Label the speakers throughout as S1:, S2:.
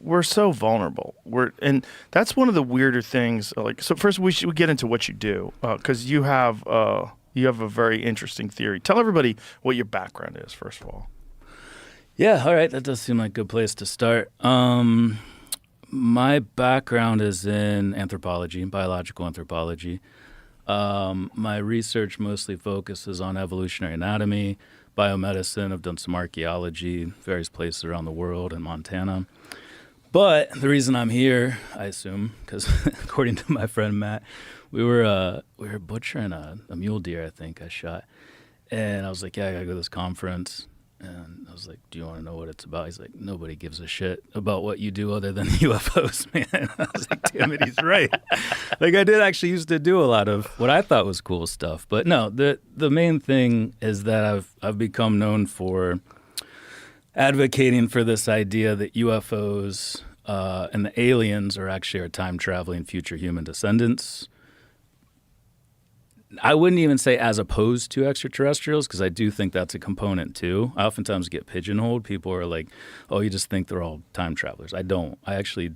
S1: we're so vulnerable. And that's one of the weirder things. Like, so first we should get into what you do, because you have a very interesting theory. Tell everybody what your background is, first of all.
S2: Yeah, all right. That does seem like a good place to start. My background is in anthropology, biological anthropology. My research mostly focuses on evolutionary anatomy, biomedicine. I've done some archaeology, various places around the world, in Montana. But the reason I'm here, I assume, because according to my friend Matt, we were butchering a mule deer, I think I shot. And I was like, yeah, I got to go to this conference. And I was like, do you want to know what it's about? He's like, nobody gives a shit about what you do other than UFOs, man. I was like, damn it, he's right. Like, I did actually used to do a lot of what I thought was cool stuff. But no, the main thing is that I've become known for advocating for this idea that UFOs and the aliens are actually our time-traveling future human descendants. I wouldn't even say as opposed to extraterrestrials, because I do think that's a component too. I oftentimes get pigeonholed. People are like, oh, you just think they're all time travelers. I don't. I actually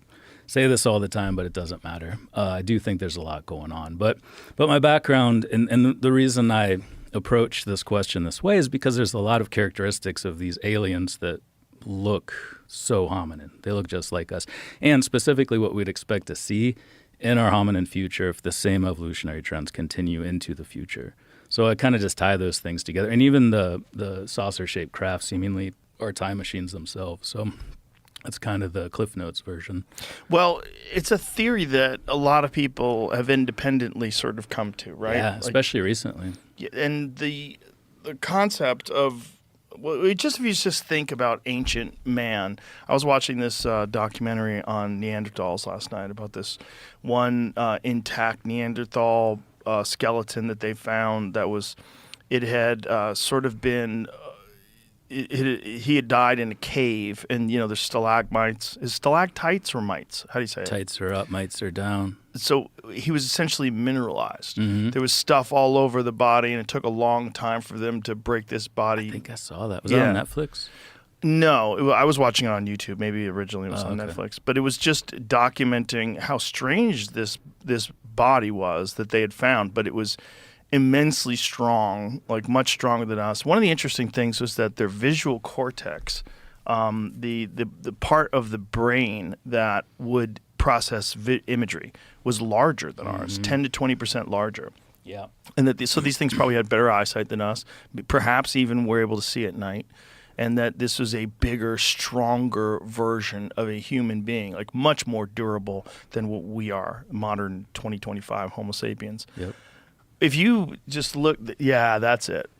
S2: say this all the time, but it doesn't matter. I do think there's a lot going on. But my background and the reason I approach this question this way is because there's a lot of characteristics of these aliens that look so hominin. They look just like us. And specifically what we'd expect to see in our hominin future if the same evolutionary trends continue into the future. So I kind of just tie those things together. And even the saucer-shaped craft seemingly are time machines themselves. So that's kind of the Cliff Notes version.
S1: Well, it's a theory that a lot of people have independently sort of come to, right?
S2: Yeah, especially recently.
S1: And the concept of, well, if you just think about ancient man. I was watching this documentary on Neanderthals last night about this one intact Neanderthal skeleton that they found it had sort of been, he had died in a cave, and there's stalagmites. Is stalactites or mites? How do you say it?
S2: Tights are up, mites are down.
S1: So he was essentially mineralized.
S2: Mm-hmm.
S1: There was stuff all over the body, and it took a long time for them to break this body.
S2: I think I saw that. Was that on Netflix?
S1: No, I was watching it on YouTube. Maybe originally it was on Netflix. But it was just documenting how strange this body was that they had found. But it was immensely strong, like much stronger than us. One of the interesting things was that their visual cortex, the part of the brain that would process imagery, was larger than ours, 10 to 20% larger.
S2: Yeah.
S1: And so these things probably had better eyesight than us, perhaps even were able to see at night, and that this was a bigger, stronger version of a human being, like much more durable than what we are, modern 2025 Homo sapiens.
S2: Yep.
S1: If you just look, that's it.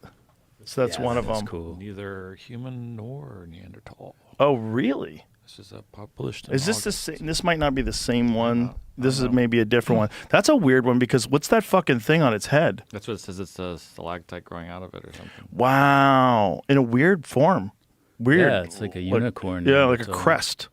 S1: So that's one of them.
S2: Cool.
S3: Neither human nor Neanderthal.
S1: Oh, really?
S3: This is published in
S1: Is this
S3: August.
S1: the same? This might not be the same one. This is maybe a different one. That's a weird one, because what's that fucking thing on its head?
S3: That's what it says. It's a stalactite growing out of it or something.
S1: Wow. In a weird form. Weird.
S2: Yeah, it's like a unicorn.
S1: Yeah, like a crest.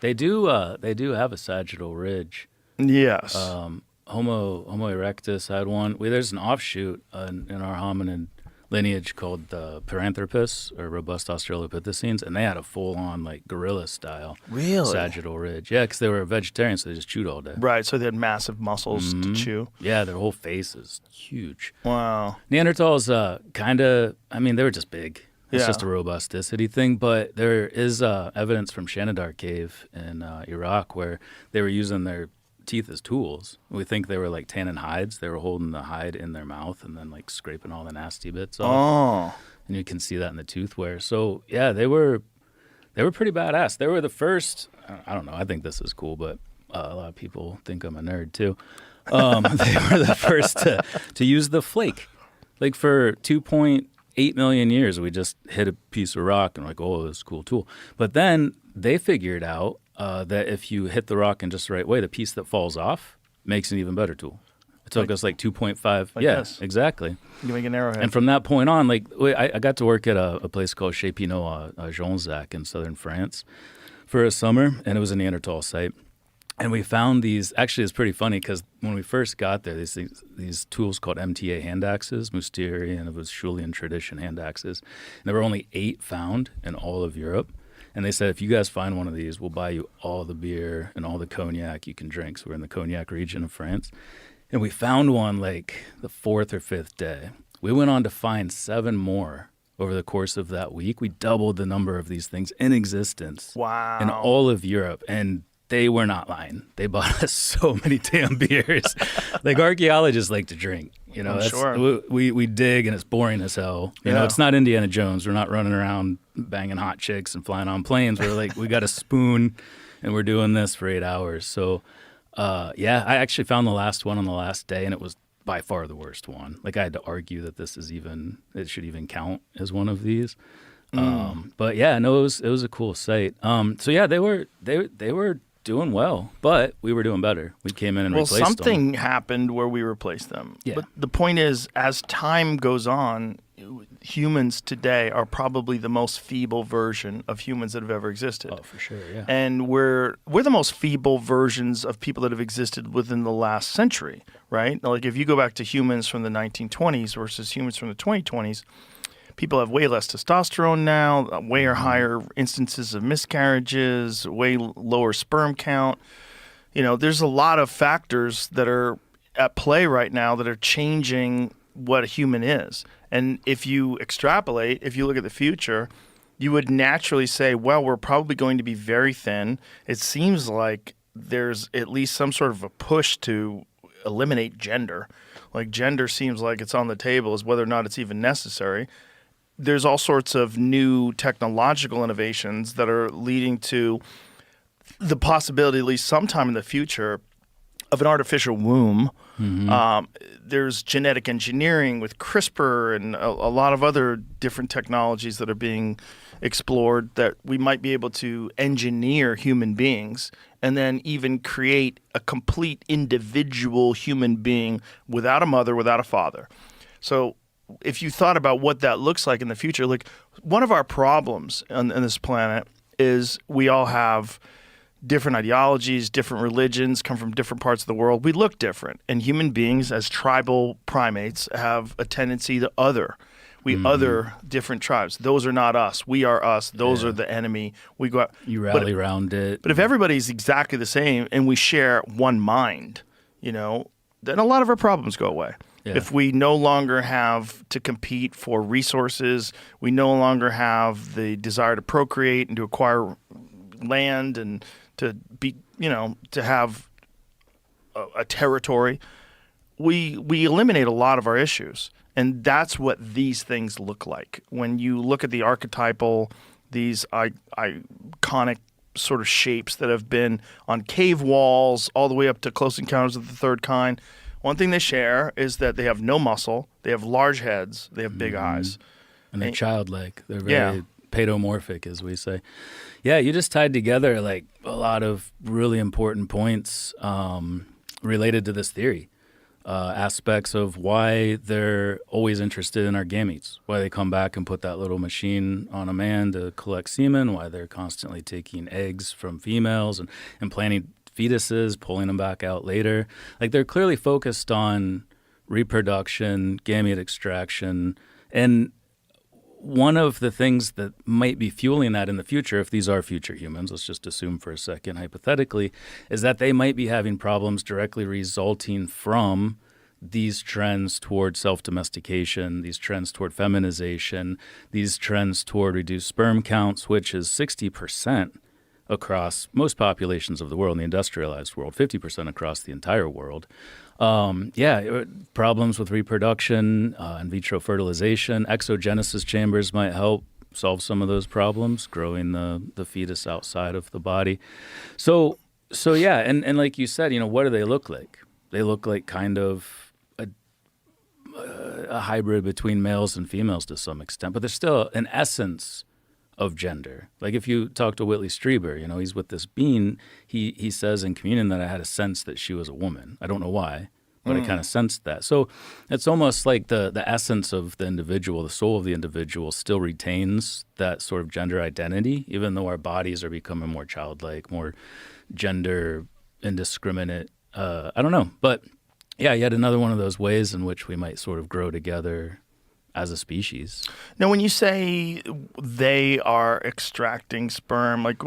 S2: They do have a sagittal ridge.
S1: Yes.
S2: Homo erectus had one. There's an offshoot in our hominid lineage called the Paranthropus, or robust Australopithecines, and they had a full-on like gorilla style sagittal ridge. Yeah, because they were vegetarians, so they just chewed all day.
S1: Right, so they had massive muscles to chew.
S2: Yeah, their whole face is huge.
S1: Wow.
S2: Neanderthals they were just big. It's just a robusticity thing, but there is evidence from Shanidar Cave in Iraq where they were using their teeth as tools. We think they were like tanning hides. They were holding the hide in their mouth and then like scraping all the nasty bits off. Oh. And you can see that in the tooth wear. So yeah, they were pretty badass. They were the first, I don't know, I think this is cool, but a lot of people think I'm a nerd too. They were the first to use the flake. Like for 2.8 million years, we just hit a piece of rock and like, oh, this is a cool tool. But then they figured out that if you hit the rock in just the right way, the piece that falls off makes an even better tool. It took us like 2.5. Yes, exactly.
S1: You make an arrowhead.
S2: And from that point on, like I got to work at a place called Chez Pinot-Jonzac in southern France for a summer, and it was a Neanderthal site. And we found these. Actually, it's pretty funny because when we first got there, these tools called MTA hand axes, Mousterian, it was Schulian tradition hand axes. And there were only 8 found in all of Europe. And they said, if you guys find one of these, we'll buy you all the beer and all the cognac you can drink. So we're in the cognac region of France. And we found one like the 4th or 5th day. We went on to find 7 more over the course of that week. We doubled the number of these things in existence
S1: Wow.
S2: in all of Europe. And they were not lying. They bought us so many damn beers. Like archaeologists like to drink. You know,
S1: I'm
S2: that's,
S1: sure.
S2: we dig and it's boring as hell. You know,
S1: Yeah.
S2: it's not Indiana Jones. We're not running around banging hot chicks and flying on planes. We're like, we got a spoon and we're doing this for 8 hours. So, yeah, I actually found the last one on the last day and it was by far the worst one. Like I had to argue that it should even count as one of these. But yeah, no, it was a cool site. So yeah, they were doing well, but we were doing better. We came in and replaced them.
S1: Something happened where we replaced them.
S2: Yeah.
S1: But the point is, as time goes on, humans today are probably the most feeble version of humans that have ever existed.
S2: Oh, for sure, yeah.
S1: And we're the most feeble versions of people that have existed within the last century, right? Like if you go back to humans from the 1920s versus humans from the 2020s, people have way less testosterone now, way higher instances of miscarriages, way lower sperm count. You know, there's a lot of factors that are at play right now that are changing what a human is. And if you extrapolate, if you look at the future, you would naturally say, well, we're probably going to be very thin. It seems like there's at least some sort of a push to eliminate gender. Like gender seems like it's on the table as whether or not it's even necessary. There's all sorts of new technological innovations that are leading to the possibility, at least sometime in the future, of an artificial womb. There's genetic engineering with CRISPR and a lot of other different technologies that are being explored that we might be able to engineer human beings and then even create a complete individual human being without a mother, without a father. So if you thought about what that looks like in the future, like one of our problems on this planet is we all have different ideologies, different religions, come from different parts of the world. We look different. And human beings as tribal primates have a tendency to other. We other different tribes. Those are not us. We are us. Those are the enemy. We go out.
S2: You rally around it.
S1: But if everybody's exactly the same and we share one mind, you know, then a lot of our problems go away.
S2: Yeah.
S1: If we no longer have to compete for resources, we no longer have the desire to procreate and to acquire land and to be, you know, to have a territory, we eliminate a lot of our issues. And that's what these things look like. When you look at the archetypal, these iconic sort of shapes that have been on cave walls all the way up to Close Encounters of the Third Kind, one thing they share is that they have no muscle, they have large heads, they have big eyes.
S2: And they're childlike. They're very paedomorphic, as we say. Yeah, you just tied together like a lot of really important points related to this theory. Aspects of why they're always interested in our gametes, why they come back and put that little machine on a man to collect semen, why they're constantly taking eggs from females and implanting fetuses, pulling them back out later. Like they're clearly focused on reproduction, gamete extraction, and one of the things that might be fueling that in the future, if these are future humans, let's just assume for a second hypothetically, is that they might be having problems directly resulting from these trends toward self-domestication, these trends toward feminization, these trends toward reduced sperm counts, which is 60% across most populations of the world, in the industrialized world, 50% across the entire world. Problems with reproduction, in vitro fertilization, exogenesis chambers might help solve some of those problems, growing the fetus outside of the body. So yeah, and like you said, you know, what do they look like? They look like kind of a hybrid between males and females to some extent, but there's still an essence of gender. Like if you talk to Whitley Strieber, you know, he's with this bean, he says in Communion that I had a sense that she was a woman. I don't know why, but I kind of sensed that. So it's almost like the essence of the individual, the soul of the individual still retains that sort of gender identity, even though our bodies are becoming more childlike, more gender indiscriminate. I don't know. But yeah, yet another one of those ways in which we might sort of grow together as a species.
S1: Now, when you say they are extracting sperm, like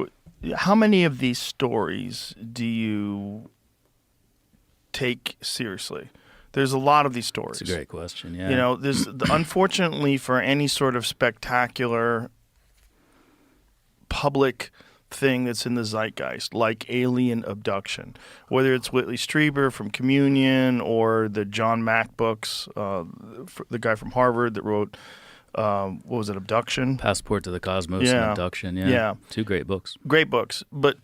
S1: how many of these stories do you take seriously? There's a lot of these stories.
S2: It's a great question. Yeah.
S1: You know, unfortunately for any sort of spectacular public thing that's in the zeitgeist, like alien abduction, whether it's Whitley Strieber from Communion or the John Mack books, the guy from Harvard that wrote, what was it, Abduction?
S2: Passport to the Cosmos and Abduction. Yeah.
S1: Yeah.
S2: 2 great books.
S1: Great books. But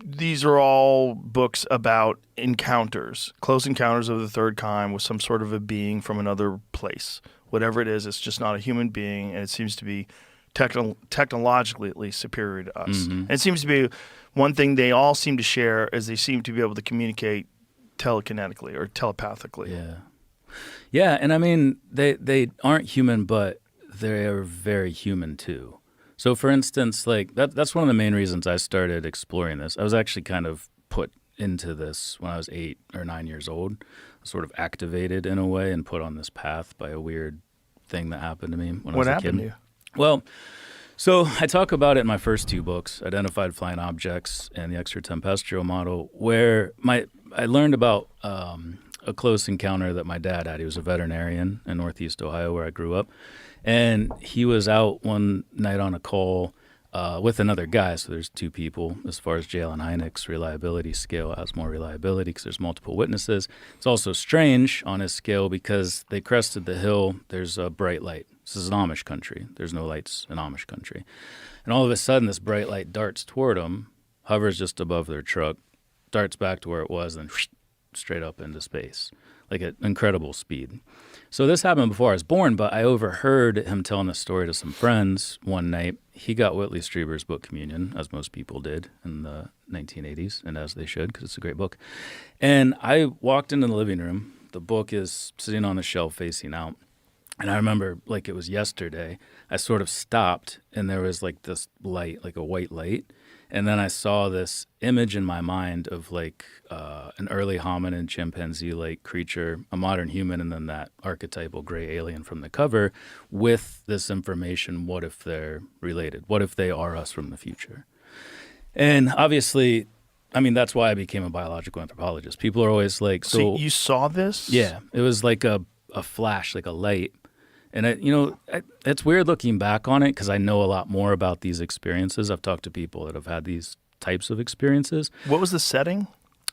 S1: these are all books about encounters, close encounters of the third kind with some sort of a being from another place. Whatever it is, it's just not a human being, and it seems to be technologically at least superior to us.
S2: Mm-hmm.
S1: And it seems to be one thing they all seem to share is they seem to be able to communicate telekinetically or telepathically.
S2: Yeah. Yeah, and I mean, they aren't human, but they are very human too. So, for instance, like that's one of the main reasons I started exploring this. I was actually kind of put into this when I was 8 or 9 years old, sort of activated in a way and put on this path by a weird thing that happened to me when I was a kid.
S1: What happened to you?
S2: Well, so I talk about it in my first 2 books, Identified Flying Objects and the Extraterrestrial Model, where I learned about a close encounter that my dad had. He was a veterinarian in Northeast Ohio where I grew up. And he was out one night on a call with another guy. So there's 2 people. As far as Jalen Hynek's reliability scale, it has more reliability because there's multiple witnesses. It's also strange on his scale because they crested the hill. There's a bright light. This is an Amish country. There's no lights in Amish country. And all of a sudden, this bright light darts toward them, hovers just above their truck, darts back to where it was, and straight up into space, like at incredible speed. So this happened before I was born, but I overheard him telling the story to some friends one night. He got Whitley Strieber's book Communion, as most people did in the 1980s, and as they should, because it's a great book. And I walked into the living room. The book is sitting on the shelf facing out. And I remember, like it was yesterday, I sort of stopped, and there was like this light, like a white light. And then I saw this image in my mind of like an early hominin, chimpanzee-like creature, a modern human, and then that archetypal gray alien from the cover with this information. What if they're related? What if they are us from the future? And obviously, I mean, that's why I became a biological anthropologist. People are always like,
S1: so you saw this?
S2: Yeah. It was like a flash, like a light. And, it's weird looking back on it because I know a lot more about these experiences. I've talked to people that have had these types of experiences.
S1: What was the setting?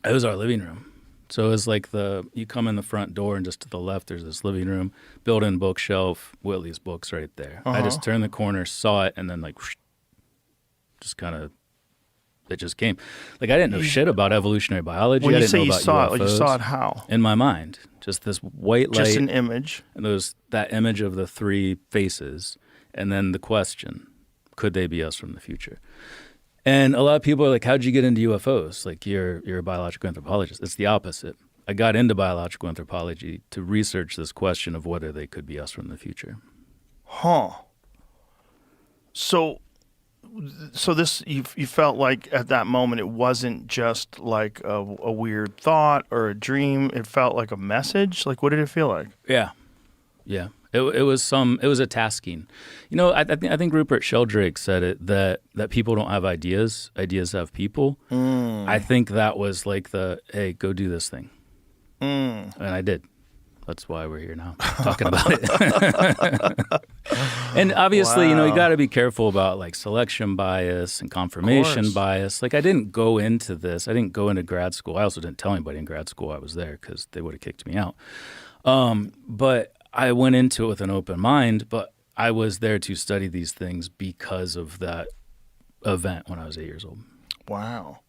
S2: It was our living room. So it was like you come in the front door and just to the left there's this living room, built-in bookshelf, Whitley's books right there. I just turned the corner, saw it, and then like just kind of it just came. Like I didn't know shit about evolutionary biology.
S1: When
S2: I
S1: you
S2: didn't
S1: say
S2: know
S1: you
S2: about
S1: saw
S2: UFOs.
S1: it, you saw it how?
S2: In my mind. Just this white light.
S1: Just an image.
S2: And that image of the 3 faces. And then the question, could they be us from the future? And a lot of people are like, how'd you get into UFOs? Like, you're a biological anthropologist. It's the opposite. I got into biological anthropology to research this question of whether they could be us from the future.
S1: Huh. So this you felt like at that moment it wasn't just like a weird thought or a dream. It felt like a message. Like, what did it feel like?
S2: Yeah. It was a tasking. You know, I think Rupert Sheldrake said it that people don't have ideas. Ideas have people. I think that was like hey, go do this thing. And I did. That's why we're here now, talking about it. And obviously, you got to be careful about like selection bias and confirmation bias. Like I didn't go into this. I didn't go into grad school. I also didn't tell anybody in grad school I was there because they would have kicked me out. But I went into it with an open mind, but I was there to study these things because of that event when I was 8 years old.
S1: Wow.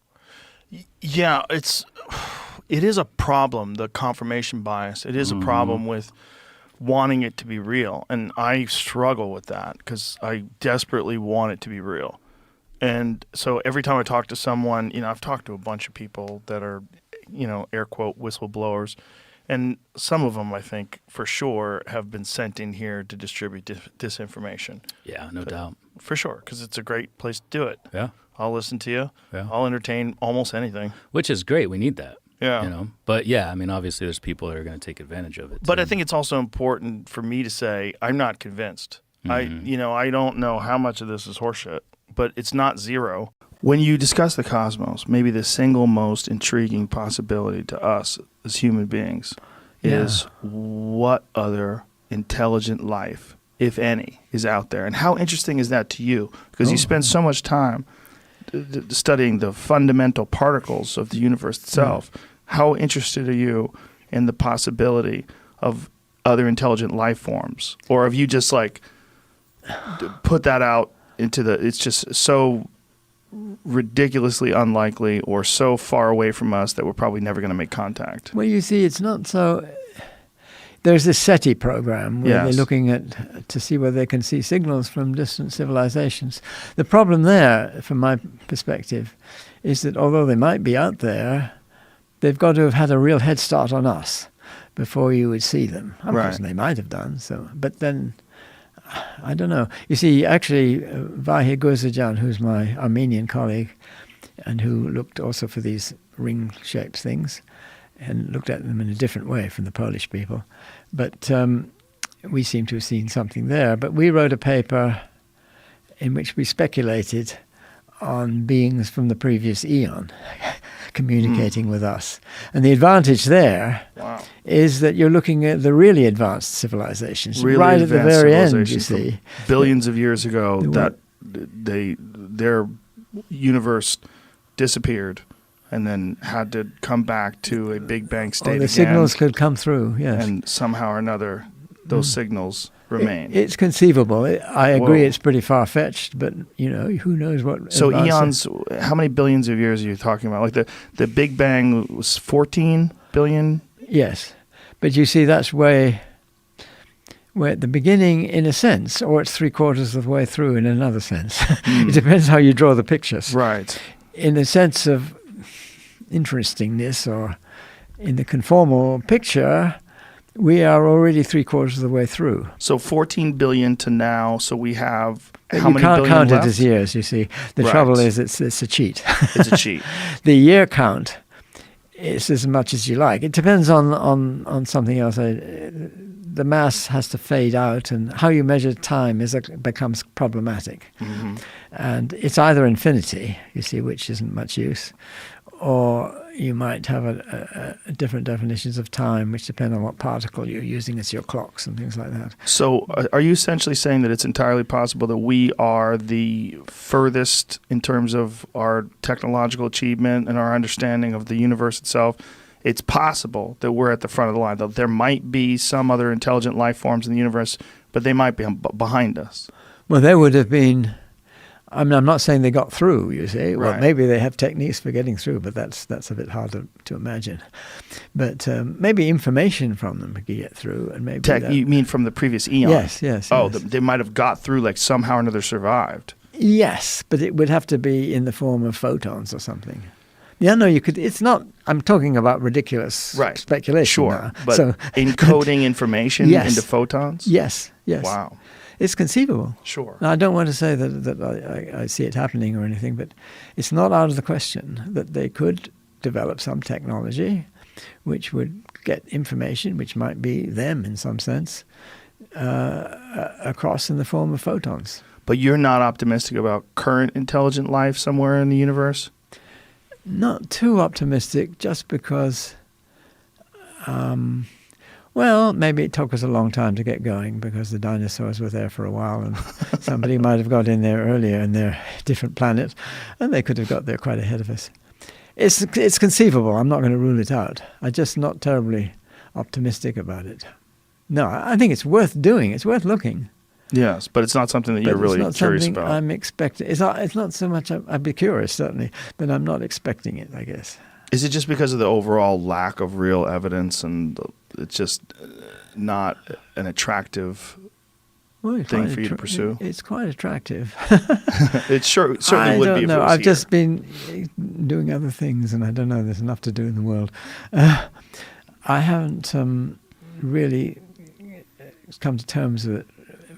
S1: Yeah, it is a problem, the confirmation bias. It is a problem with wanting it to be real. And I struggle with that because I desperately want it to be real. And so every time I talk to someone, I've talked to a bunch of people that are, air quote, whistleblowers. And some of them, I think, for sure, have been sent in here to distribute disinformation.
S2: Yeah, no doubt.
S1: For sure, because it's a great place to do it.
S2: Yeah.
S1: I'll listen to you.
S2: Yeah.
S1: I'll entertain almost anything.
S2: Which is great. We need that.
S1: Yeah.
S2: You know, but yeah, I mean, obviously, there's people that are going to take advantage of it.
S1: But
S2: too.
S1: I think it's also important for me to say I'm not convinced.
S2: Mm-hmm.
S1: I don't know how much of this is horseshit, but it's not zero. When you discuss the cosmos, maybe the single most intriguing possibility to us as human beings is what other intelligent life, if any, is out there. And how interesting is that to you? Because you spend so much time studying the fundamental particles of the universe itself. How interested are you in the possibility of other intelligent life forms? Or have you just like put that out into it's just so ridiculously unlikely or so far away from us that we're probably never going to make contact?
S4: Well, you see, it's not so. There's this SETI program where they're
S1: Yes.
S4: looking at to see whether they can see signals from distant civilizations. The problem there, from my perspective, is that although they might be out there, they've got to have had a real head start on us before you would see them. Of course,
S1: Right.
S4: they might have done so, but then I don't know. You see, actually, Vahir Gurzajan, who's my Armenian colleague, and who looked also for these ring-shaped things, and looked at them in a different way from the Polish people. But we seem to have seen something there. But we wrote a paper in which we speculated on beings from the previous eon communicating with us. And the advantage there is that you're looking at the really advanced civilizations,
S1: Really
S4: right at the
S1: advanced
S4: very end, you
S1: civilization from
S4: see.
S1: billions of years ago
S4: The
S1: that their universe disappeared and then had to come back to a Big Bang state
S4: Or the
S1: again,
S4: signals could come through, yes.
S1: and somehow or another those signals remain.
S4: It's conceivable. I agree
S1: Whoa.
S4: it's pretty far-fetched, but, you know, who knows what...
S1: So
S4: advances-
S1: eons, how many billions of years are you talking about? Like the Big Bang was 14 billion?
S4: Yes. But you see, that's where at the beginning, in a sense, or it's three-quarters of the way through in another sense. It depends how you draw the pictures.
S1: Right.
S4: In the sense of interestingness, or in the conformal picture, we are already three-quarters of the way through.
S1: So 14 billion to now, so we have
S4: But
S1: how
S4: you
S1: many
S4: can't
S1: billion
S4: count
S1: left?
S4: it as years, you see. The
S1: Right.
S4: trouble is it's a cheat.
S1: It's a cheat.
S4: The year count is as much as you like. It depends on something else. The mass has to fade out, and how you measure time becomes problematic.
S1: Mm-hmm.
S4: And it's either infinity, you see, which isn't much use, or you might have a different definitions of time, which depend on what particle you're using as your clocks and things like that.
S1: So are you essentially saying that it's entirely possible that we are the furthest in terms of our technological achievement and our understanding of the universe itself? It's possible that we're at the front of the line, that there might be some other intelligent life forms in the universe, but they might be behind us.
S4: Well, there would have been... I mean, I'm not saying they got through, you see. Well,
S1: Right.
S4: maybe they have techniques for getting through, but that's a bit hard to imagine. But maybe information from them could get through, and maybe
S1: You mean from the previous eon?
S4: Yes.
S1: Oh,
S4: yes.
S1: they might have got through, like somehow or another survived.
S4: Yes, but it would have to be in the form of photons or something. Yeah, no, you could. It's not. I'm talking about ridiculous
S1: Right.
S4: speculation.
S1: Sure,
S4: now.
S1: but
S4: So,
S1: encoding information
S4: Yes.
S1: into photons?
S4: yes.
S1: Wow,
S4: It's conceivable.
S1: sure.
S4: Now, I don't want to say that I see it happening or anything, but it's not out of the question that they could develop some technology which would get information, which might be them in some sense, across in the form of photons.
S1: But you're not optimistic about current intelligent life somewhere in the universe?
S4: Not too optimistic, just because, well, maybe it took us a long time to get going because the dinosaurs were there for a while, and somebody might have got in there earlier in their different planet, and they could have got there quite ahead of us. It's conceivable. I'm not going to rule it out. I'm just not terribly optimistic about it. No, I think it's worth doing. It's worth looking.
S1: Yes, but it's not something that
S4: But
S1: you're really
S4: it's not
S1: curious
S4: something
S1: about.
S4: I'm expecting. It's not so much. I'd be curious certainly, but I'm not expecting it, I guess.
S1: Is it just because of the overall lack of real evidence and it's just not an attractive
S4: Well,
S1: thing for you to pursue?
S4: It's quite attractive.
S1: It certainly
S4: I
S1: would
S4: don't
S1: be if
S4: know.
S1: it was
S4: I've
S1: here.
S4: just been doing other things, and I don't know. There's enough to do in the world. I haven't really come to terms with it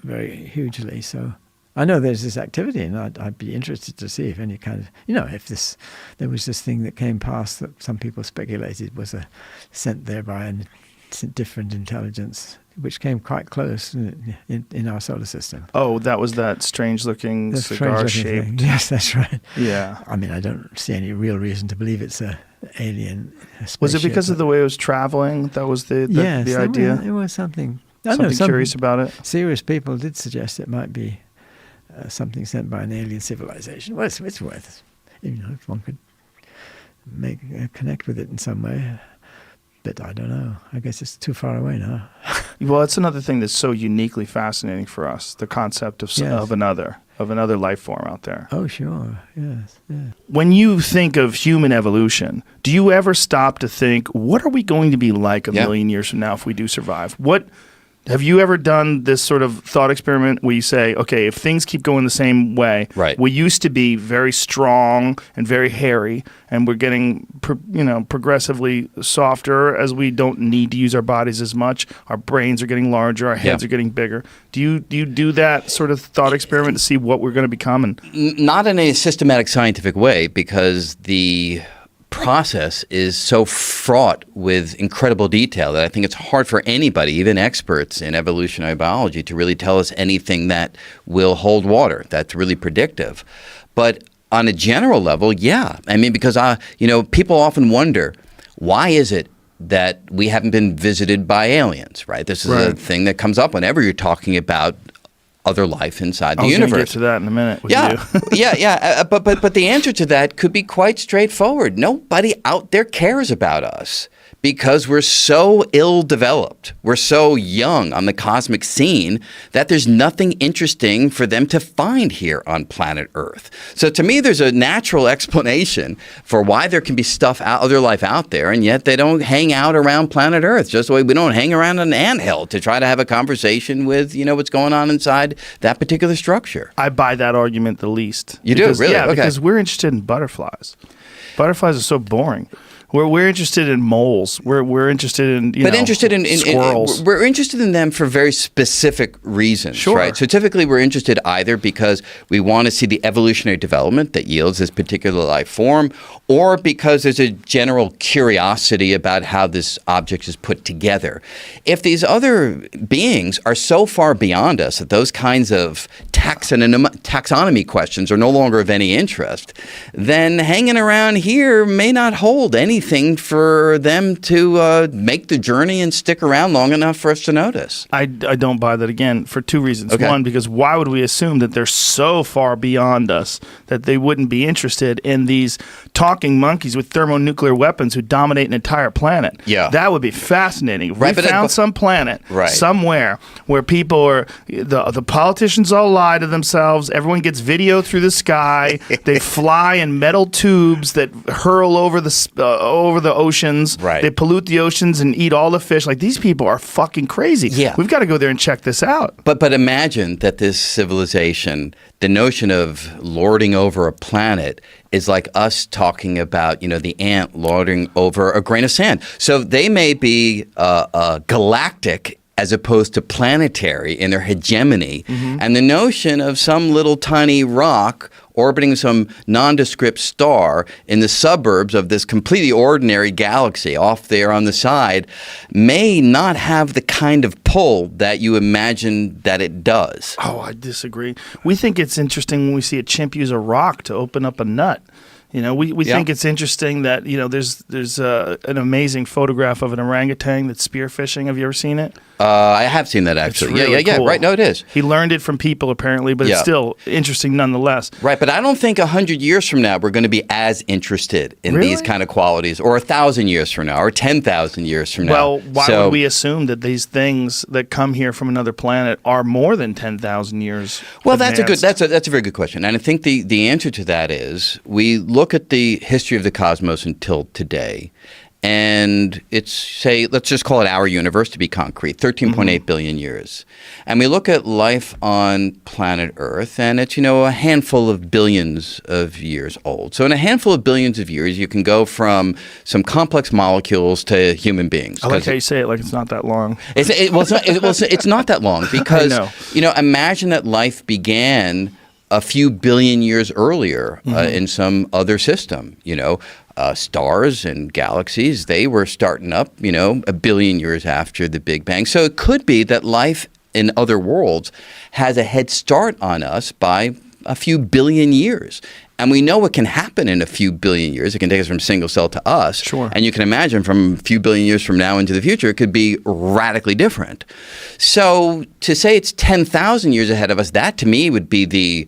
S4: very hugely. So I know there's this activity, and I'd be interested to see if any kind of, if there was this thing that came past that some people speculated was sent there by a different intelligence, which came quite close in our solar system.
S1: Oh, that was that strange-looking cigar-shaped.
S4: Thing. Yes, that's right.
S1: Yeah.
S4: I mean, I don't see any real reason to believe it's a alien spaceship.
S1: Was it because of the way it was traveling? That was the idea?
S4: It was something.
S1: Something curious about it?
S4: Serious people did suggest it might be something sent by an alien civilization. Well, it's worth, if one could connect with it in some way. But I don't know. I guess it's too far away now.
S1: Well, it's another thing that's so uniquely fascinating for us, the concept of another life form out there.
S4: Oh, sure. Yes. Yeah.
S1: When you think of human evolution, do you ever stop to think, what are we going to be like a million years from now if we do survive? Have you ever done this sort of thought experiment where you say, okay, if things keep going the same way, we used to be very strong and very hairy, and we're getting progressively softer as we don't need to use our bodies as much. Our brains are getting larger, our heads are getting bigger. Do you do that sort of thought experiment to see what we're going to become? And
S5: not in a systematic scientific way, because the process is so fraught with incredible detail that I think it's hard for anybody, even experts in evolutionary biology, to really tell us anything that will hold water, that's really predictive. But on a general level, I mean, because people often wonder, why is it that we haven't been visited by aliens, right? This is a thing that comes up whenever you're talking about other life inside the universe.
S1: I'll get to that in a minute.
S5: But the answer to that could be quite straightforward. Nobody out there cares about us because we're so ill-developed. We're so young on the cosmic scene that there's nothing interesting for them to find here on planet Earth. So to me, there's a natural explanation for why there can be other life out there, and yet they don't hang out around planet Earth, just the way we don't hang around an anthill to try to have a conversation with, what's going on inside that particular structure.
S1: I buy that argument the least.
S5: You do? Really?
S1: Yeah,
S5: okay.
S1: Because we're interested in butterflies. Butterflies are so boring. We're interested in moles. We're interested in squirrels.
S5: We're interested in them for very specific reasons, right? So typically we're interested either because we want to see the evolutionary development that yields this particular life form, or because there's a general curiosity about how this object is put together. If these other beings are so far beyond us that those kinds of taxonomy questions are no longer of any interest, then hanging around here may not hold anything for them to make the journey and stick around long enough for us to notice.
S1: I don't buy that, again, for two reasons.
S5: Okay.
S1: One, because why would we assume that they're so far beyond us that they wouldn't be interested in these talking monkeys with thermonuclear weapons who dominate an entire planet?
S5: Yeah.
S1: That would be fascinating. If we found some planet somewhere where people are, the politicians all lie to themselves, everyone gets video through the sky, they fly in metal tubes that hurl over the oceans.
S5: Right.
S1: They pollute the oceans and eat all the fish. Like, these people are fucking crazy.
S5: Yeah.
S1: We've got to go there and check this out.
S5: But imagine that this civilization, the notion of lording over a planet is like us talking about, the ant lording over a grain of sand. So they may be galactic as opposed to planetary in their hegemony. Mm-hmm. And the notion of some little tiny rock orbiting some nondescript star in the suburbs of this completely ordinary galaxy off there on the side may not have the kind of pull that you imagine that it does.
S1: Oh, I disagree. We think it's interesting when we see a chimp use a rock to open up a nut. We think it's interesting that, there's an amazing photograph of an orangutan that's spearfishing. Have you ever seen it?
S5: I have seen that, actually.
S1: It's really cool.
S5: Right. No, it is.
S1: He learned it from people, apparently, but it's still interesting nonetheless.
S5: Right, but I don't think 100 years from now we're going to be as interested in these kind of qualities, or 1,000 years from now, or 10,000 years from now.
S1: Well, why would we assume that these things that come here from another planet are more than 10,000 years
S5: Well,
S1: advanced?
S5: that's a very good question. And I think the answer to that is we look at the history of the cosmos until today, and it's, say, let's just call it our universe to be concrete, 13.8 billion years. And we look at life on planet Earth, and it's, a handful of billions of years old. So in a handful of billions of years, you can go from some complex molecules to human beings.
S1: I like how you say it like it's not that long.
S5: It's not that long because, imagine that life began a few billion years earlier in some other system, stars and galaxies, they were starting up, a billion years after the Big Bang. So it could be that life in other worlds has a head start on us by a few billion years. And we know what can happen in a few billion years. It can take us from single cell to us.
S1: Sure.
S5: And you can imagine from a few billion years from now into the future, it could be radically different. So to say it's 10,000 years ahead of us, that to me would be the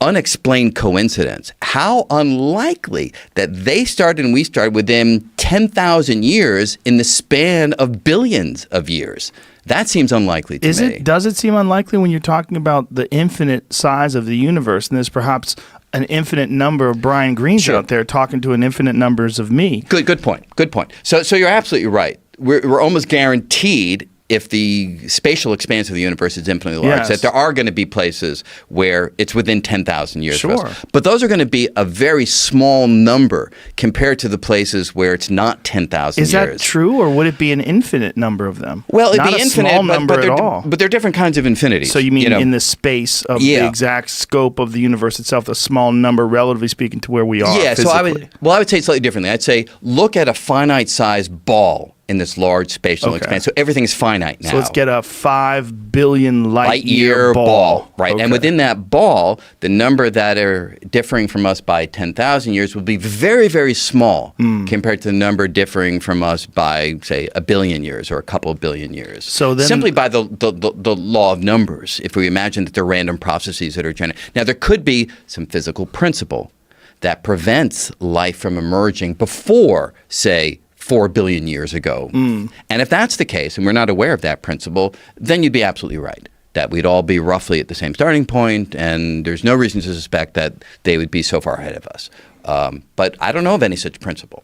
S5: unexplained coincidence. How unlikely that they started and we started within 10,000 years in the span of billions of years. That seems unlikely to me.
S1: Does it seem unlikely when you're talking about the infinite size of the universe, and there's perhaps an infinite number of Brian Greens out there talking to an infinite numbers of me?
S5: Good point. So you're absolutely right. We're almost guaranteed, if the spatial expanse of the universe is infinitely large, that there are going to be places where it's within 10,000 years of us. But those are going to be a very small number compared to the places where it's not 10,000 years.
S1: Is that true, or would it be an infinite number of them?
S5: Well, it'd
S1: not
S5: be
S1: a
S5: infinite,
S1: small number at all.
S5: But they're different kinds of infinities.
S1: So you mean in the space of the exact scope of the universe itself, a small number, relatively speaking, to where we are physically?
S5: So I would say it slightly differently. I'd say look at a finite-sized ball in this large spatial expanse. So everything's finite now.
S1: So let's get a 5 billion light year ball.
S5: Right.
S1: Okay.
S5: And within that ball, the number that are differing from us by 10,000 years will be very, very small compared to the number differing from us by, say, a billion years or a couple of billion years.
S1: So then,
S5: simply by the law of numbers, if we imagine that they're random processes that are generated. Now, there could be some physical principle that prevents life from emerging before, say, 4 billion years ago. And if that's the case, and we're not aware of that principle, then you'd be absolutely right, that we'd all be roughly at the same starting point, and there's no reason to suspect that they would be so far ahead of us. But I don't know of any such principle.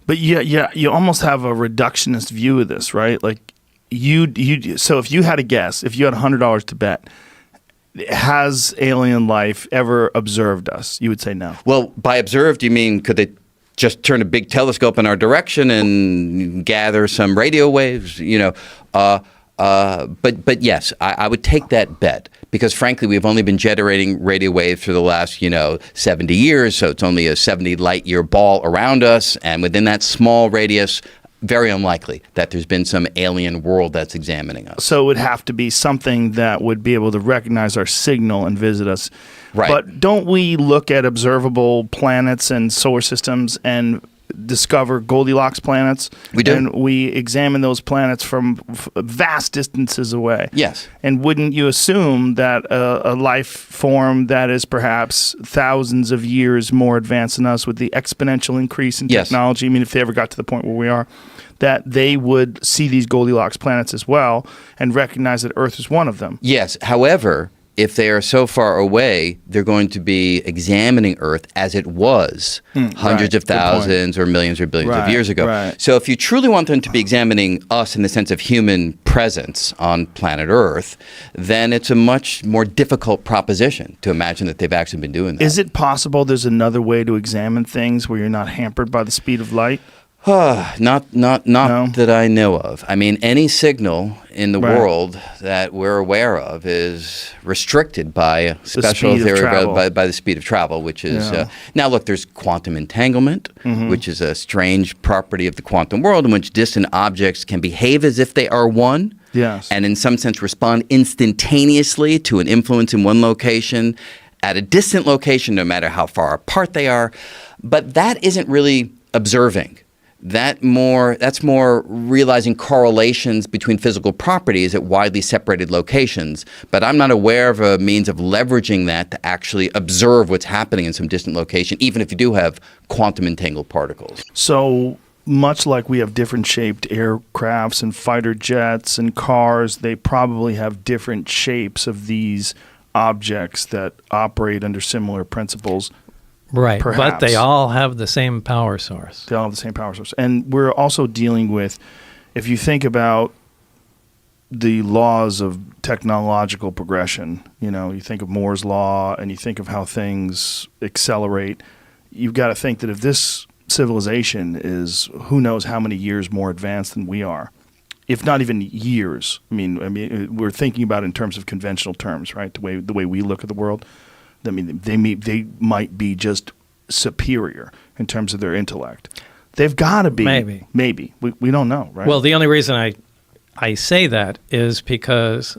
S1: But you almost have a reductionist view of this, right? Like so if you had a guess, if you had $100 to bet, has alien life ever observed us? You would say no.
S5: Well, by observed, you mean could they just turn a big telescope in our direction and gather some radio waves, but yes, I would take that bet because frankly, we've only been generating radio waves for the last, 70 years. So it's only a 70 light year ball around us. And within that small radius, very unlikely that there's been some alien world that's examining us.
S1: So it would have to be something that would be able to recognize our signal and visit us.
S5: Right.
S1: But don't we look at observable planets and solar systems and discover Goldilocks planets?
S5: We do.
S1: And we examine those planets from vast distances away.
S5: Yes.
S1: And wouldn't you assume that a life form that is perhaps thousands of years more advanced than us with the exponential increase in technology, I mean, if they ever got to the point where we are, that they would see these Goldilocks planets as well and recognize that Earth is one of them?
S5: Yes. However, if they are so far away, they're going to be examining Earth as it was hundreds of thousands or millions or billions of years ago.
S1: Right.
S5: So if you truly want them to be examining us in the sense of human presence on planet Earth, then it's a much more difficult proposition to imagine that they've actually been doing that.
S1: Is it possible there's another way to examine things where you're not hampered by the speed of light?
S5: Not that I know of. I mean, any signal in the world that we're aware of is restricted by a special theory by the speed of travel, which is now look. There's quantum entanglement, which is a strange property of the quantum world in which distant objects can behave as if they are one.
S1: Yes.
S5: And in some sense respond instantaneously to an influence in one location at a distant location, no matter how far apart they are. But that isn't really observing. That's more realizing correlations between physical properties at widely separated locations. But I'm not aware of a means of leveraging that to actually observe what's happening in some distant location, even if you do have quantum entangled particles.
S1: So much like we have different shaped aircrafts and fighter jets and cars, they probably have different shapes of these objects that operate under similar principles.
S6: Right, but
S1: Perhaps.
S6: they all have the same power source.
S1: They all have the same power source. And we're also dealing with, if you think about the laws of technological progression, you think of Moore's law and you think of how things accelerate, you've got to think that if this civilization is who knows how many years more advanced than we are, if not even years. I mean, we're thinking about it in terms of conventional terms, right? The way we look at the world. I mean, they might be just superior in terms of their intellect. They've got to be. Maybe. We don't know, right?
S6: Well, the only reason I say that is because,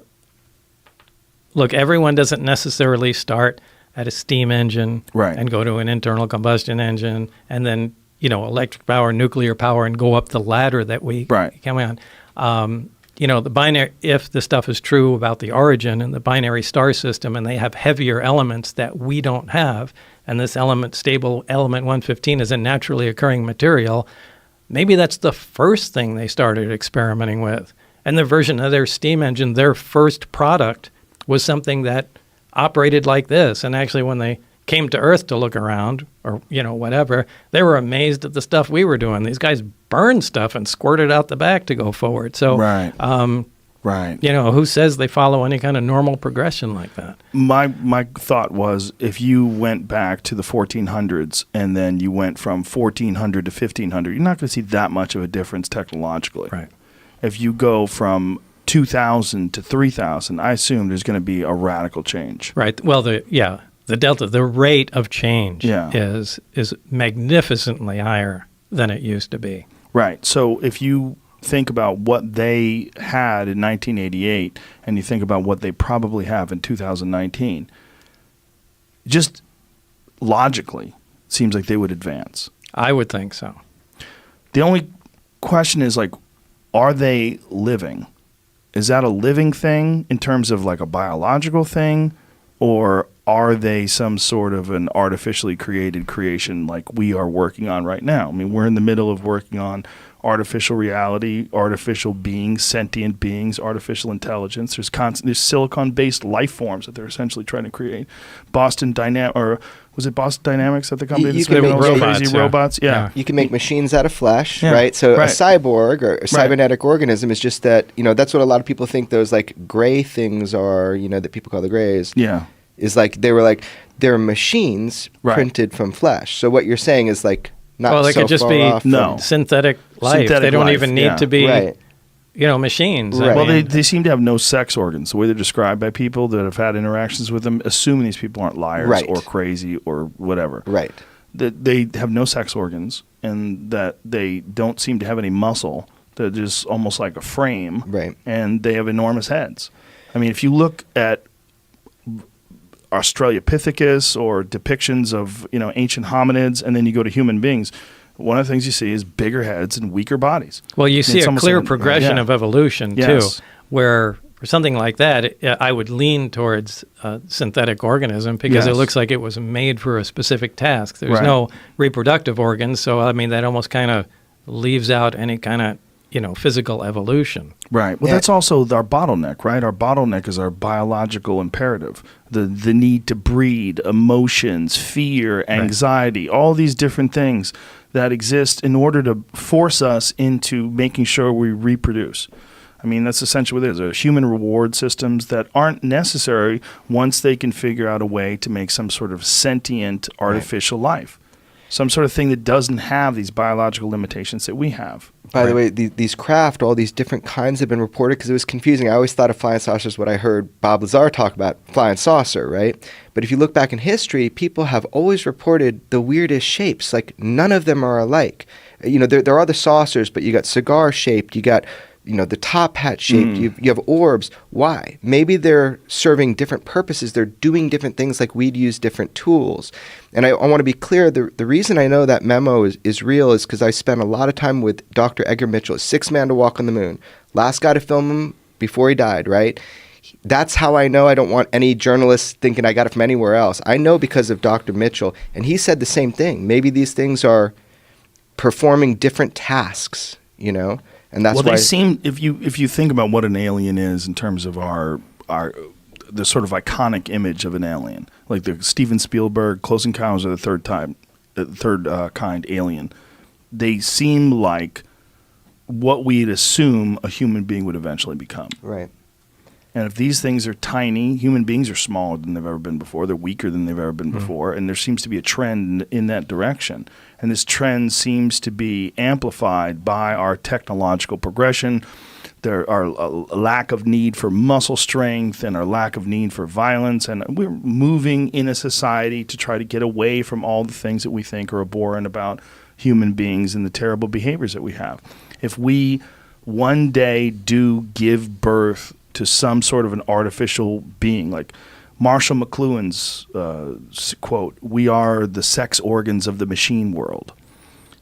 S6: look, everyone doesn't necessarily start at a steam engine and go to an internal combustion engine and then, electric power, nuclear power, and go up the ladder that we come on. The binary, if the stuff is true about the origin and the binary star system, and they have heavier elements that we don't have, and this stable element 115 is a naturally occurring material, maybe that's the first thing they started experimenting with. And the version of their steam engine, their first product, was something that operated like this. And actually, when they came to Earth to look around, or whatever, they were amazed at the stuff we were doing. These guys burned stuff and squirted out the back to go forward. So, who says they follow any kind of normal progression like that?
S1: My thought was, if you went back to the 1400s and then you went from 1400 to 1500, you're not going to see that much of a difference technologically.
S6: Right.
S1: If you go from 2000 to 3000, I assume there's going to be a radical change.
S6: Right. Well, the delta, the rate of change is magnificently higher than it used to be.
S1: Right. So if you think about what they had in 1988 and you think about what they probably have in 2019, just logically, it seems like they would advance.
S6: I would think so.
S1: The only question is, are they living? Is that a living thing in terms of like a biological thing, or are they some sort of an artificially created creation like we are working on right now? I mean, we're in the middle of working on artificial reality, artificial beings, sentient beings, artificial intelligence. There's silicon-based life forms that they're essentially trying to create. Boston Dynamics at the company that's making those crazy robots? Yeah.
S7: You can make machines out of flesh, right? So a cyborg or a cybernetic organism is just that, that's what a lot of people think those gray things are, that people call the grays.
S1: Yeah.
S7: Is they're machines printed from flesh. So what you're saying is not
S6: they
S7: so
S6: could just
S7: far
S6: be
S7: off
S6: synthetic life. They don't even need to be machines.
S7: Right.
S1: Well, they seem to have no sex organs. The way they're described by people that have had interactions with them, assuming these people aren't liars or crazy or whatever.
S7: Right.
S1: That they have no sex organs and that they don't seem to have any muscle. They're just almost like a frame.
S7: Right.
S1: And they have enormous heads. I mean, if you look at Australopithecus or depictions of ancient hominids, and then you go to human beings, one of the things you see is bigger heads and weaker bodies.
S6: Well, you see a clear progression of evolution too, where for something like that, I would lean towards a synthetic organism because it looks like it was made for a specific task. There's no reproductive organs, so I mean that almost kind of leaves out any kind of physical evolution.
S1: Right. Well, that's also our bottleneck, right? Our bottleneck is our biological imperative. The need to breed, emotions, fear, anxiety, all these different things that exist in order to force us into making sure we reproduce. I mean, that's essentially what it is. There are human reward systems that aren't necessary once they can figure out a way to make some sort of sentient artificial life. Some sort of thing that doesn't have these biological limitations that we have.
S7: By the way, these craft, all these different kinds have been reported because it was confusing. I always thought of flying saucers what I heard Bob Lazar talk about, flying saucer, right? But if you look back in history, people have always reported the weirdest shapes. None of them are alike. There are the saucers, but you got cigar-shaped, you got the top hat shaped, you have orbs. Why? Maybe they're serving different purposes. They're doing different things like we'd use different tools. And I want to be clear, the reason I know that memo is real is because I spent a lot of time with Dr. Edgar Mitchell, sixth man to walk on the moon. Last guy to film him before he died, right? That's how I know. I don't want any journalists thinking I got it from anywhere else. I know because of Dr. Mitchell, and he said the same thing. Maybe these things are performing different tasks, And that's why
S1: they seem, if you think about what an alien is in terms of our the sort of iconic image of an alien, like the Steven Spielberg Close Encounters of the Third Kind alien. They seem like what we'd assume a human being would eventually become.
S7: Right.
S1: And if these things are tiny, human beings are smaller than they've ever been before. They're weaker than they've ever been before. And there seems to be a trend in that direction. And this trend seems to be amplified by our technological progression, our lack of need for muscle strength and our lack of need for violence. And we're moving in a society to try to get away from all the things that we think are abhorrent about human beings and the terrible behaviors that we have. If we one day do give birth to some sort of an artificial being, like Marshall McLuhan's quote, "We are the sex organs of the machine world."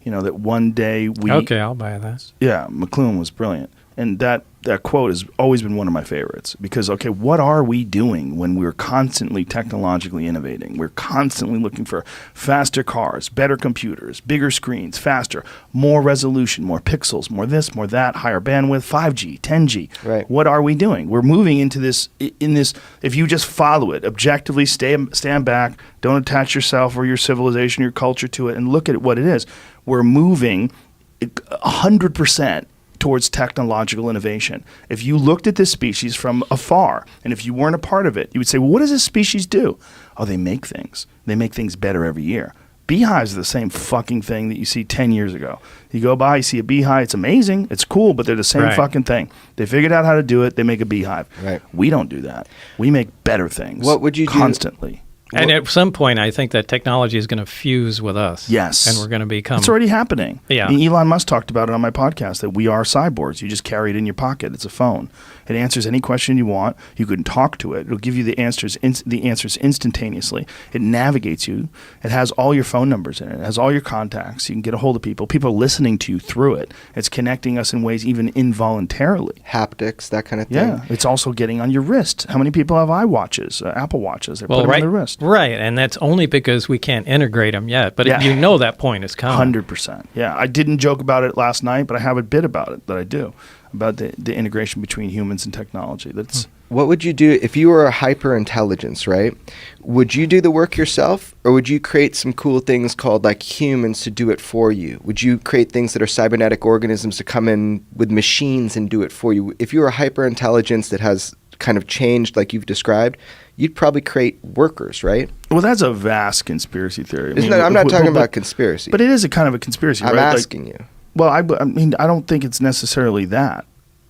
S1: You know, that one day we...
S6: Okay, I'll buy that.
S1: Yeah, McLuhan was brilliant. And that quote has always been one of my favorites because, okay, what are we doing when we're constantly technologically innovating? We're constantly looking for faster cars, better computers, bigger screens, faster, more resolution, more pixels, more this, more that, higher bandwidth, 5G, 10G.
S7: Right.
S1: What are we doing? We're moving into this, if you just follow it, objectively stand back, don't attach yourself or your civilization, your culture to it, and look at what it is. We're moving 100% towards technological innovation. If you looked at this species from afar, and if you weren't a part of it, you would say, well, what does this species do? Oh, they make things. They make things better every year. Beehives are the same fucking thing that you see 10 years ago. You go by, you see a beehive, it's amazing, it's cool, but they're the same fucking thing. They figured out how to do it, they make a beehive.
S7: Right.
S1: We don't do that. We make better things.
S7: What would you do?
S1: Constantly.
S6: And at some point, I think that technology is going to fuse with us.
S1: Yes.
S6: And we're going to become...
S1: It's already happening.
S6: Yeah.
S1: I mean, Elon Musk talked about it on my podcast, that we are cyborgs. You just carry it in your pocket. It's a phone. It answers any question you want. You can talk to it. It'll give you the answers instantaneously. It navigates you. It has all your phone numbers in it. It has all your contacts. You can get a hold of people. People are listening to you through it. It's connecting us in ways even involuntarily.
S7: Haptics, that kind of thing.
S1: Yeah. It's also getting on your wrist. How many people have iWatches, Apple Watches? They put them on their wrist.
S6: Right. And that's only because we can't integrate them yet. But you know that point is coming.
S1: 100%. Yeah. I didn't joke about it last night, but I have a bit about it that I do, about the integration between humans and technology. That's
S7: What would you do if you were a hyper-intelligence, right? Would you do the work yourself, or would you create some cool things called like humans to do it for you? Would you create things that are cybernetic organisms to come in with machines and do it for you? If you were a hyper-intelligence that has kind of changed like you've described, you'd probably create workers, right?
S1: Well, that's a vast conspiracy theory.
S7: I'm not talking about conspiracy.
S1: But it is a kind of a conspiracy,
S7: I'm
S1: right?
S7: asking you.
S1: Well, I mean, I don't think it's necessarily that.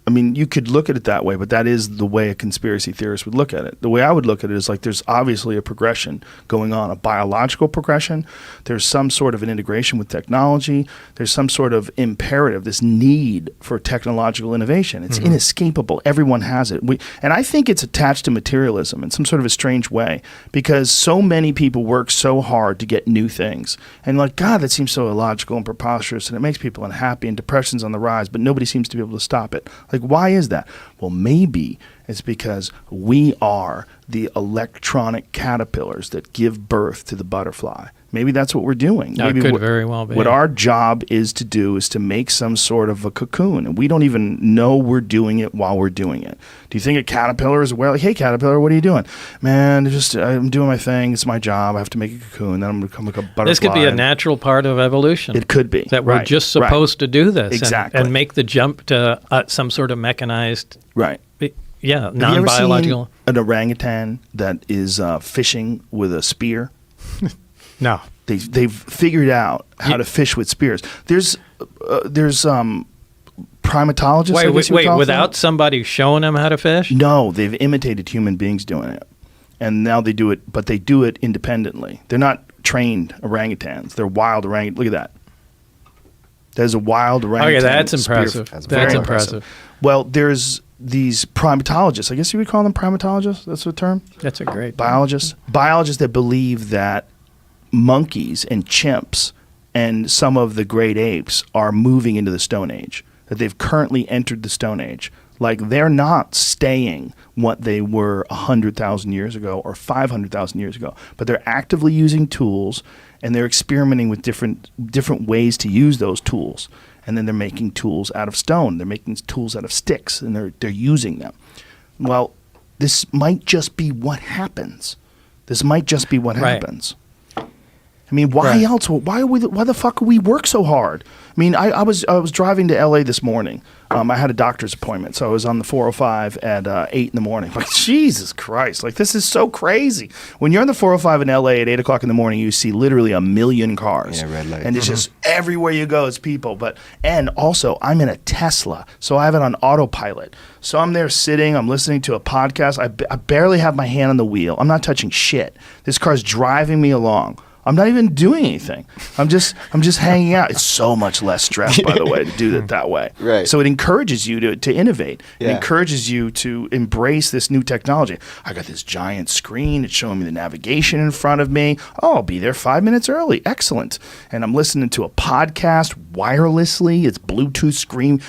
S1: I mean, you could look at it that way, but that is the way a conspiracy theorist would look at it. The way I would look at it is like there's obviously a progression going on, a biological progression. There's some sort of an integration with technology. There's some sort of imperative, this need for technological innovation. It's inescapable. Everyone has it. And I think it's attached to materialism in some sort of a strange way because so many people work so hard to get new things. And like, God, that seems so illogical and preposterous, and it makes people unhappy, and depression's on the rise, but nobody seems to be able to stop it. Like, why is that? Well, maybe it's because we are the electronic caterpillars that give birth to the butterfly. Maybe that's what we're doing.
S6: That
S1: Maybe
S6: could very well be.
S1: What our job is to make some sort of a cocoon, and we don't even know we're doing it while we're doing it. Do you think a caterpillar is aware? Like, hey, caterpillar, what are you doing? Man, I'm doing my thing. It's my job. I have to make a cocoon. Then I'm going to become like a butterfly.
S6: This could be a natural part of evolution.
S1: It could be.
S6: That we're just supposed to do this.
S1: Exactly.
S6: And make the jump to some sort of mechanized...
S1: Right.
S6: Yeah,
S1: Have
S6: non-biological.
S1: you ever seen an orangutan that is fishing with a spear?
S6: No.
S1: They've figured out how to fish with spears. There's primatologists. I guess you would call
S6: without
S1: them.
S6: somebody showing them how to fish?
S1: No, they've imitated human beings doing it, and now they do it, but they do it independently. They're not trained orangutans. They're wild orangutan. Look at that. There's a wild orangutan.
S6: Okay, that's
S1: spear-
S6: impressive. That's impressive.
S1: Well, there's these primatologists. I guess you would call them primatologists. That's the term.
S6: That's a great
S1: Biologists that believe that monkeys and chimps and some of the great apes are moving into the Stone Age, that they've currently entered the Stone Age. Like, they're not staying what they were 100,000 years ago or 500,000 years ago, but they're actively using tools, and they're experimenting with different ways to use those tools. And then they're making tools out of stone. They're making tools out of sticks, and they're using them. Well, this might just be what happens. This might just be what
S6: Right.
S1: happens. I mean, why else? Why the fuck do we work so hard? I mean, I was driving to LA this morning. I had a doctor's appointment, so I was on the 405 at 8 in the morning. Like, Jesus Christ! Like, this is so crazy. When you're on the 405 in LA at 8 o'clock in the morning, you see literally a million cars.
S7: Yeah, red light.
S1: And it's just everywhere you go, it's people. And also, I'm in a Tesla, so I have it on autopilot. So I'm there sitting, I'm listening to a podcast. I barely have my hand on the wheel. I'm not touching shit. This car's driving me along. I'm not even doing anything. I'm just hanging out. It's so much less stress, by the way, to do it that way.
S7: Right.
S1: So it encourages you to innovate. It
S7: Yeah.
S1: encourages you to embrace this new technology. I got this giant screen. It's showing me the navigation in front of me. Oh, I'll be there 5 minutes early. Excellent. And I'm listening to a podcast wirelessly. It's Bluetooth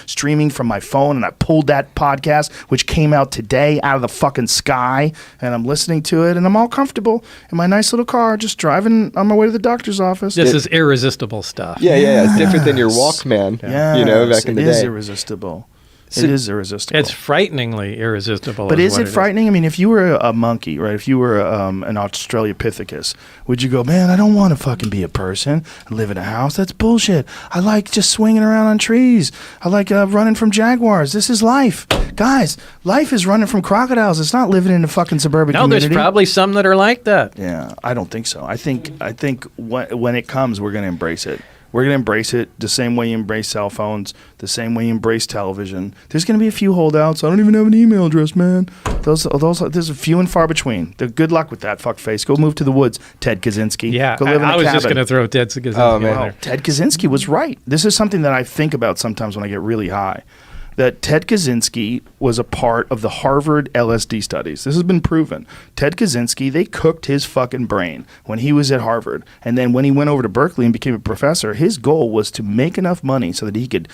S1: streaming from my phone. And I pulled that podcast, which came out today, out of the fucking sky. And I'm listening to it. And I'm all comfortable in my nice little car, just driving on my way to the doctor's office.
S6: This is irresistible stuff.
S7: Yeah. It's different than your Walkman.
S1: Yes,
S7: You know, back in the
S1: it is
S7: day.
S1: irresistible. It is irresistible.
S6: It's frighteningly irresistible.
S1: But is
S6: what
S1: it frightening? I mean, if you were a monkey, right? If you were an Australopithecus, would you go, man, I don't want to fucking be a person and live in a house? That's bullshit. I like just swinging around on trees. I like running from jaguars. This is life. Guys, life is running from crocodiles. It's not living in a fucking suburban
S6: No,
S1: community.
S6: there's probably some that are like that.
S1: Yeah, I don't think so. I think when it comes, we're going to embrace it. We're going to embrace it the same way you embrace cell phones, the same way you embrace television. There's going to be a few holdouts. I don't even have an email address, man. There's a few and far between. Good luck with that, fuckface. Go move to the woods, Ted Kaczynski.
S6: Yeah,
S1: Go live in a
S6: I was just
S1: cabin.
S6: going to throw Ted Kaczynski
S7: Oh,
S6: in
S7: man.
S6: there.
S1: Ted Kaczynski was right. This is something that I think about sometimes when I get really high. That Ted Kaczynski was a part of the Harvard LSD studies. This has been proven. Ted Kaczynski, they cooked his fucking brain when he was at Harvard. And then when he went over to Berkeley and became a professor, his goal was to make enough money so that he could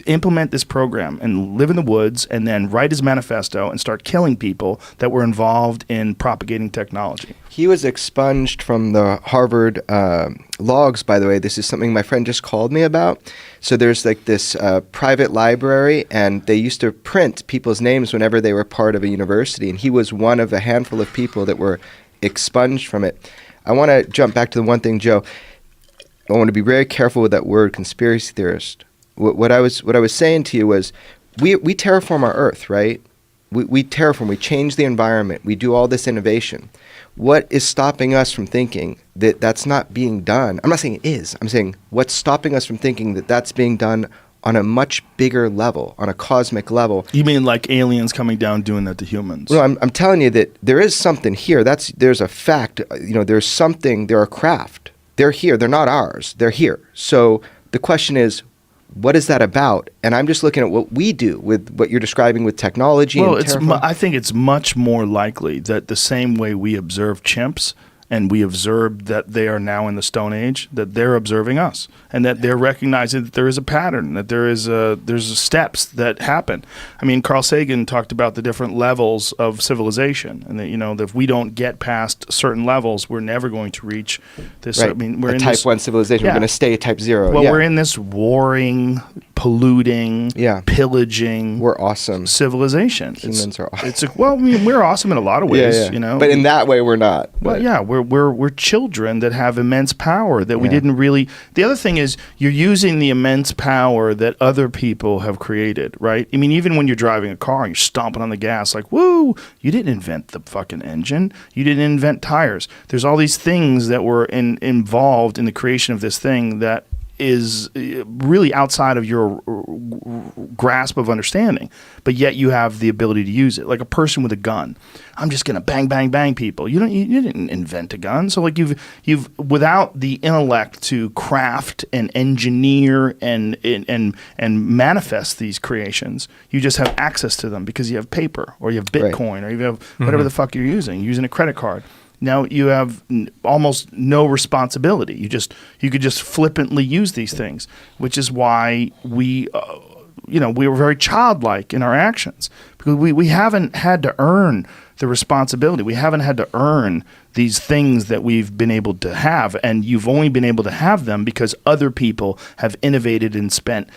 S1: implement this program and live in the woods and then write his manifesto and start killing people that were involved in propagating technology.
S7: He was expunged from the Harvard logs, by the way. This is something my friend just called me about. So there's like this private library, and they used to print people's names whenever they were part of a university, and he was one of a handful of people that were expunged from it. I want to jump back to the one thing, Joe. I want to be very careful with that word, conspiracy theorist. What I was saying to you was, we terraform our Earth, right? We terraform, we change the environment, we do all this innovation. What is stopping us from thinking that that's not being done? I'm not saying it is. I'm saying what's stopping us from thinking that that's being done on a much bigger level, on a cosmic level.
S1: You mean like aliens coming down doing that to humans?
S7: No, I'm telling you that there is something here. There's a fact. There's something. They're a craft. They're here. They're not ours. They're here. So the question is, what is that about? And I'm just looking at what we do with what you're describing with technology.
S1: Well,
S7: and
S1: I think it's much more likely that the same way we observe chimps and we observe that they are now in the Stone Age, that they're observing us, and that they're recognizing that there is a pattern, that there's steps that happen. I mean, Carl Sagan talked about the different levels of civilization, and that that if we don't get past certain levels, we're never going to reach this.
S7: Right.
S1: I mean, we're
S7: a
S1: in
S7: type
S1: this,
S7: 1 civilization.
S1: Yeah.
S7: We're going to stay at type 0.
S1: Well,
S7: yeah.
S1: we're in this warring, polluting,
S7: Yeah.
S1: pillaging.
S7: We're awesome.
S1: Civilization.
S7: Humans are awesome.
S1: It's I mean, we're awesome in a lot of ways,
S7: But in that way, we're not.
S1: Well,
S7: But-
S1: yeah, we're children that have immense power that we
S7: Yeah.
S1: didn't really. The other thing is you're using the immense power that other people have created, right? I mean, even when you're driving a car and you're stomping on the gas, like, woo, you didn't invent the fucking engine. You didn't invent tires. There's all these things that were involved in the creation of this thing that is really outside of your grasp of understanding, but yet you have the ability to use it. Like a person with a gun, I'm just gonna bang, bang, bang people. You didn't invent a gun, so like you've without the intellect to craft and engineer and manifest these creations, you just have access to them because you have paper or you have Bitcoin or you have whatever the fuck you're using a credit card. Now you have almost no responsibility. You could just flippantly use these things, which is why we were very childlike in our actions because we haven't had to earn the responsibility. We haven't had to earn these things that we've been able to have, and you've only been able to have them because other people have innovated and spent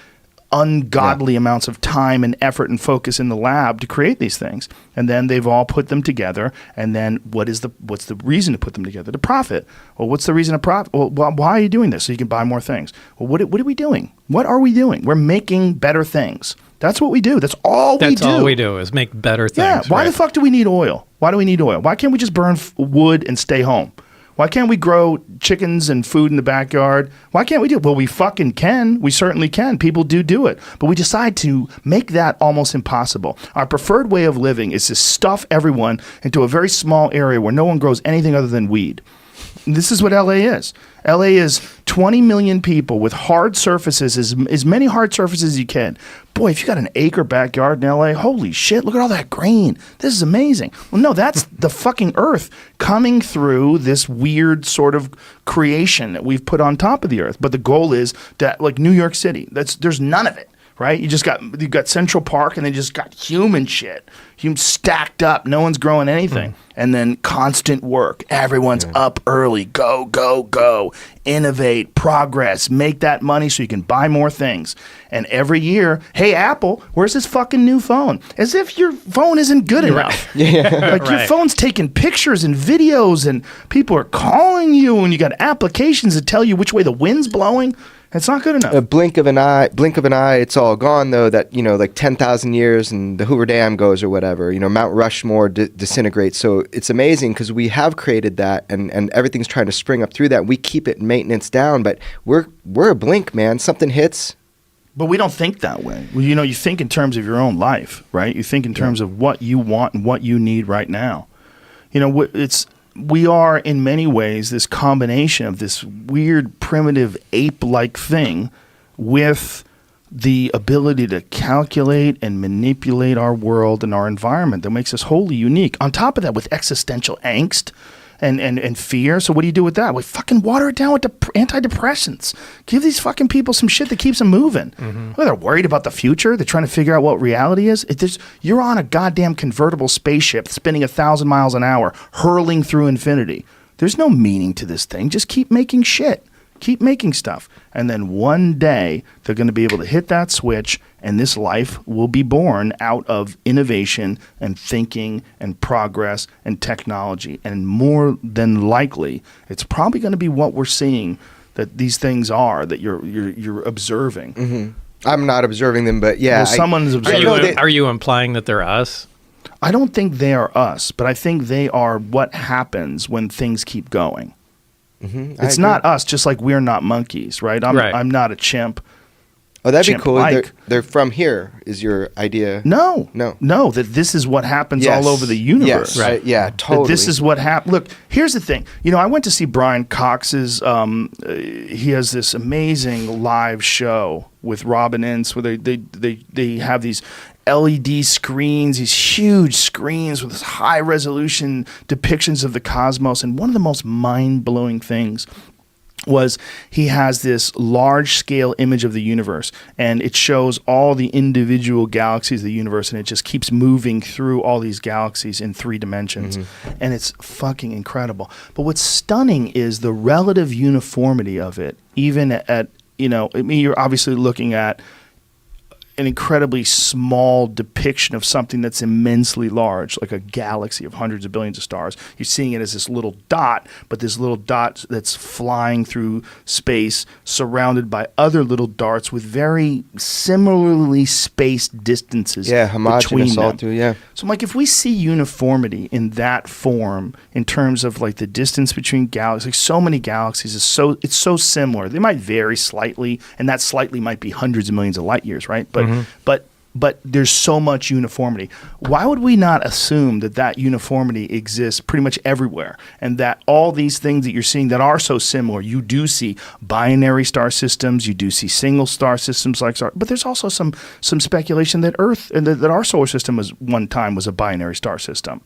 S1: ungodly amounts of time and effort and focus in the lab to create these things. And then they've all put them together. And then what's the reason to put them together? To profit. Well, what's the reason to profit? Well, why are you doing this? So you can buy more things. Well, what are we doing? What are we doing? We're making better things. That's what we do. That's all we do.
S6: That's all we do is make better things.
S1: Yeah. Why
S6: right?
S1: the fuck do we need oil? Why do we need oil? Why can't we just burn wood and stay home? Why can't we grow chickens and food in the backyard? Why can't we do it? Well, we fucking can. We certainly can. People do it. But we decide to make that almost impossible. Our preferred way of living is to stuff everyone into a very small area where no one grows anything other than weed. And this is what LA is. LA is 20 million people with hard surfaces, as many hard surfaces as you can. Boy, if you got an acre backyard in LA, holy shit, look at all that green. This is amazing. Well, no, that's the fucking earth coming through this weird sort of creation that we've put on top of the earth. But the goal is that, like New York City, there's none of it. Right? You've got Central Park, and they just got human shit. Human stacked up. No one's growing anything. And then constant work. Everyone's up early. Go, go, go. Innovate, progress, make that money so you can buy more things. And every year, hey, Apple, where's this fucking new phone? As if your phone isn't good enough. Like your phone's taking pictures and videos, and people are calling you, and you got applications that tell you which way the wind's blowing. It's not good enough.
S7: A blink of an eye, it's all gone, though, that, like 10,000 years and the Hoover Dam goes or whatever. Mount Rushmore disintegrates. So it's amazing because we have created that, and everything's trying to spring up through that. We keep it maintenance down, but we're a blink, man. Something hits.
S1: But we don't think that way. Well, you think in terms of your own life, right? You think in terms of what you want and what you need right now. We are, in many ways, this combination of this weird, primitive, ape-like thing with the ability to calculate and manipulate our world and our environment that makes us wholly unique. On top of that, with existential angst and fear. So what do you do with that? We fucking water it down with antidepressants. Give these fucking people some shit that keeps them moving. Well, they're worried about the future. They're trying to figure out what reality is. You're on a goddamn convertible spaceship spinning 1,000 miles an hour, hurling through infinity. There's no meaning to this thing. Just keep making shit. Keep making stuff. And then one day they're going to be able to hit that switch, and this life will be born out of innovation and thinking and progress and technology. And more than likely, it's probably going to be what we're seeing that these things are that you're observing.
S7: I'm not observing them, but yeah.
S1: Well, someone's observing.
S6: Are you implying that they're us?
S1: I don't think they are us, but I think they are what happens when things keep going. It's not us, just like we're not monkeys, right? I'm not a chimp.
S7: Oh, that'd be cool. They're from here, is your idea?
S1: No. That this is what happens all over the universe.
S7: Yes, right. Yeah, totally.
S1: That this is what happens. Look, here's the thing. I went to see Brian Cox's. He has this amazing live show with Robin Ince where they have these LED screens, these huge screens with this high resolution depictions of the cosmos. And one of the most mind-blowing things was he has this large-scale image of the universe, and it shows all the individual galaxies of the universe, and it just keeps moving through all these galaxies in 3 dimensions. And it's fucking incredible. But what's stunning is the relative uniformity of it, even at, you're obviously looking at an incredibly small depiction of something that's immensely large, like a galaxy of hundreds of billions of stars. You're seeing it as this little dot, but this little dot that's flying through space, surrounded by other little darts with very similarly spaced distances
S7: homogeneous
S1: between
S7: all
S1: them.
S7: through,
S1: So I'm like, if we see uniformity in that form, in terms of like the distance between galaxies, like so many galaxies, it's so similar. They might vary slightly, and that slightly might be hundreds of millions of light years, right? But there's so much uniformity. Why would we not assume that uniformity exists pretty much everywhere, and that all these things that you're seeing that are so similar, you do see binary star systems, you do see single star systems like stars, but there's also some speculation that Earth and that our solar system one time was a binary star system.